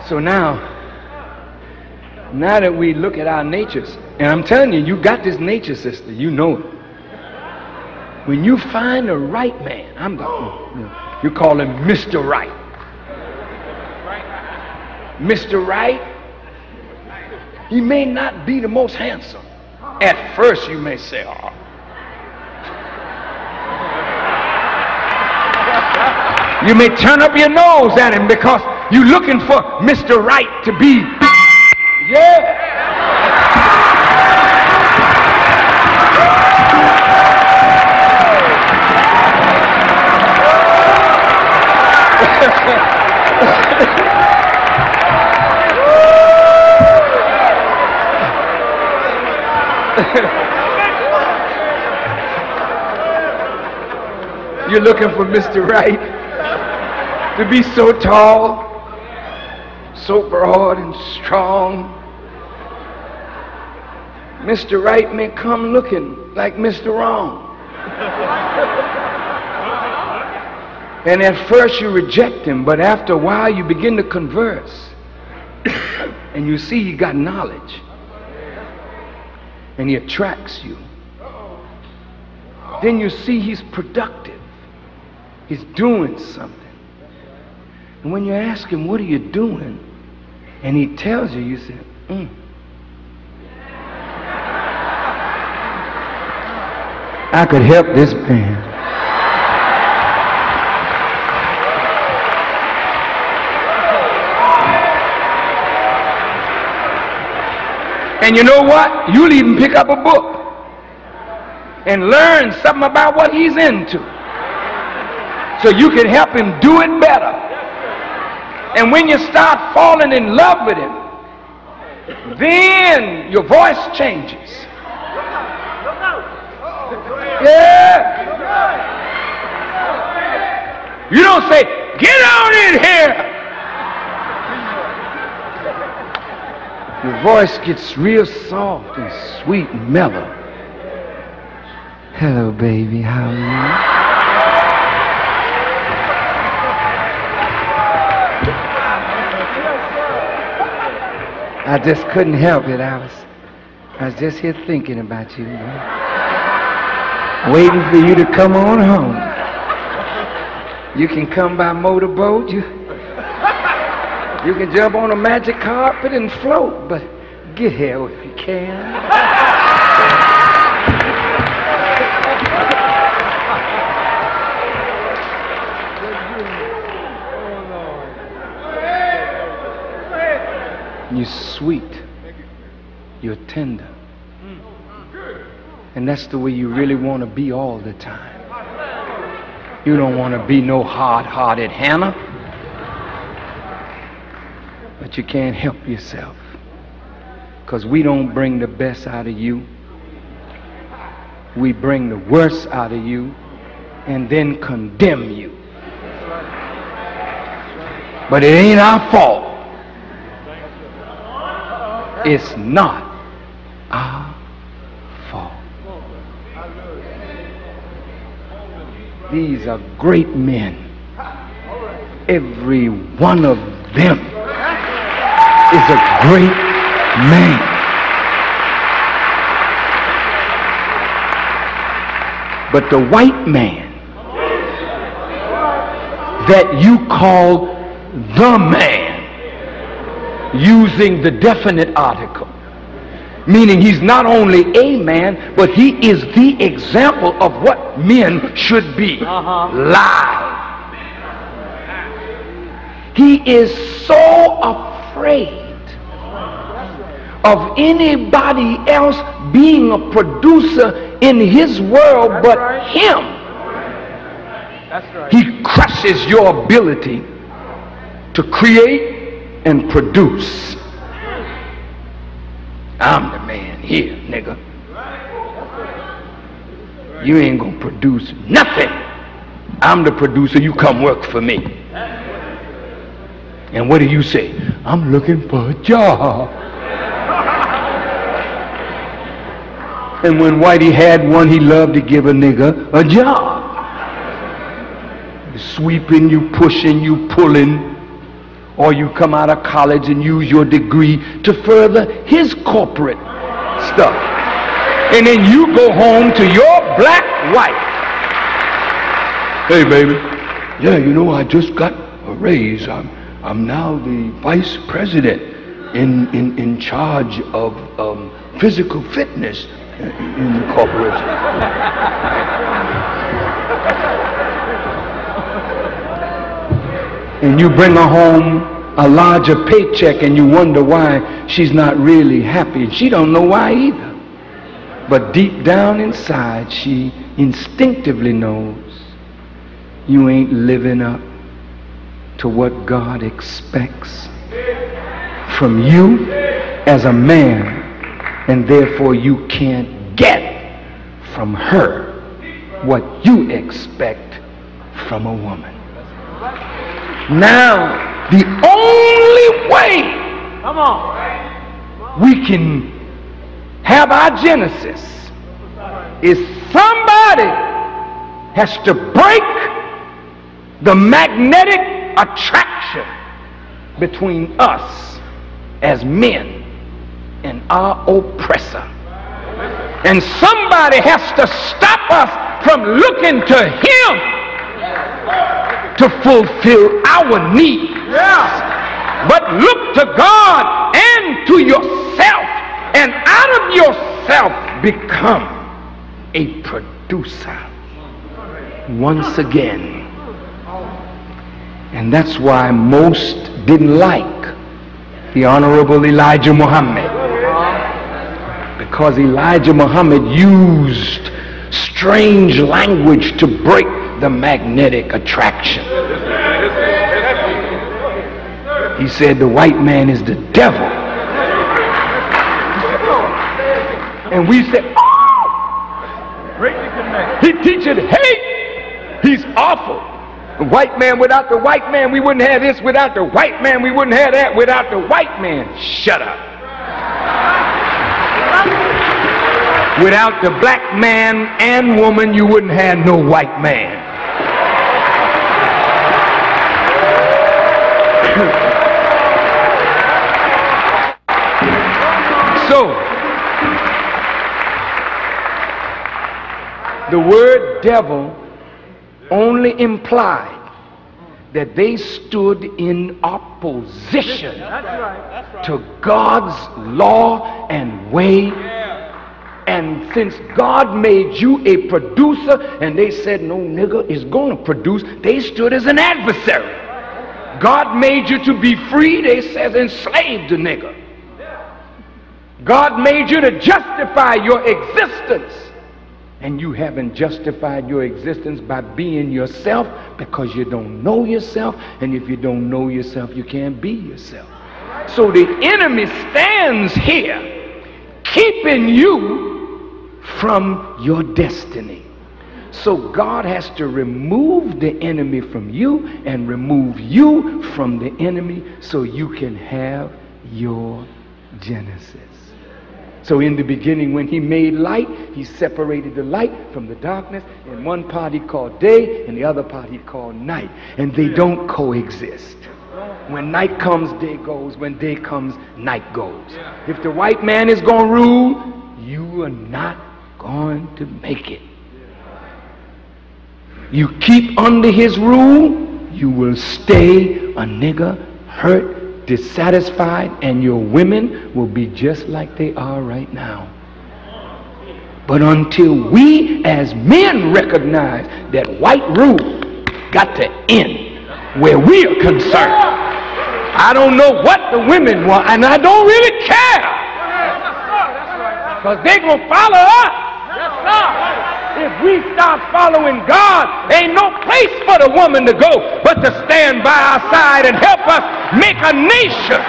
So now that we look at our natures, and I'm telling you, you got this nature, sister, you know it. When you find the right man, you call him Mr. Right. Mr. Right, he may not be the most handsome. At first you may say, oh. You may turn up your nose at him because you're looking for Mr. Right to be, yeah. You're looking for Mr. Right to be so tall, so broad and strong. Mr. Right may come looking like Mr. Wrong. And at first you reject him, but after a while you begin to converse. And you see he got knowledge. And he attracts you. Then you see he's productive. He's doing something. And when you ask him, what are you doing? And he tells you, you say, I could help this man. And you know what? You'll even pick up a book and learn something about what he's into, so you can help him do it better. And when you start falling in love with him, then your voice changes. Yeah. You don't say, get on in here. Your voice gets real soft and sweet and mellow. Hello, baby, how are you? I just couldn't help it. I was just here thinking about you, waiting for you to come on home. You can come by motorboat. You can jump on a magic carpet and float, but get here if you can. You're sweet. You're tender. And that's the way you really want to be all the time. You don't want to be no hard-hearted Hannah. But you can't help yourself, because we don't bring the best out of you. We bring the worst out of you and then condemn you. But it ain't our fault. It's not our fault. These are great men. Every one of them is a great man. But the white man that you call the man, using the definite article, meaning he's not only a man, but he is the example of what men should be. Lie. He is so afraid of anybody else being a producer in his world but him. He crushes your ability to create and produce. I'm the man here, nigga. You ain't gonna produce nothing. I'm the producer, you come work for me. And what do you say? I'm looking for a job. And when Whitey had one, he loved to give a nigga a job. You sweeping, you pushing, you pulling, Or you come out of college and use your degree to further his corporate stuff. And then you go home to your black wife. Hey, baby. Yeah, you know, I just got a raise. I'm now the vice president in charge of physical fitness in the corporation. And you bring her home a larger paycheck and you wonder why she's not really happy. And she don't know why either. But deep down inside, she instinctively knows you ain't living up to what God expects from you as a man, and therefore you can't get from her what you expect from a woman. Now, the only way we can have our Genesis is somebody has to break the magnetic attraction between us as men and our oppressor. And somebody has to stop us from looking to him to fulfill our needs. But look to God and to yourself, and out of yourself become a producer once again. And that's why most didn't like the Honorable Elijah Muhammad, because Elijah Muhammad used strange language to break the magnetic attraction. He said the white man is the devil. And we said, oh, he teaches hate. He's awful. The white man, without the white man, we wouldn't have this. Without the white man, we wouldn't have that. Without the white man, shut up. Without the black man and woman, you wouldn't have no white man. So, the word devil only implied that they stood in opposition to God's law and way. And since God made you a producer and they said no nigger is going to produce, they stood as an adversary. God made you to be free, they said enslave the nigger. God made you to justify your existence, and you haven't justified your existence by being yourself because you don't know yourself, and if you don't know yourself, you can't be yourself. So the enemy stands here keeping you from your destiny. So God has to remove the enemy from you and remove you from the enemy so you can have your Genesis. So in the beginning, when he made light, he separated the light from the darkness. In one part he called day, and the other part he called night. And they don't coexist. When night comes, day goes. When day comes, night goes. If the white man is going to rule, you are not going to make it. You keep under his rule, you will stay a nigger, hurt, dissatisfied, and your women will be just like they are right now. But until we as men recognize that white rule got to end where we are concerned, I don't know what the women want, and I don't really care, because they're going to follow us. If we start following God, ain't no place for the woman to go but to stand by our side and help us make a nation.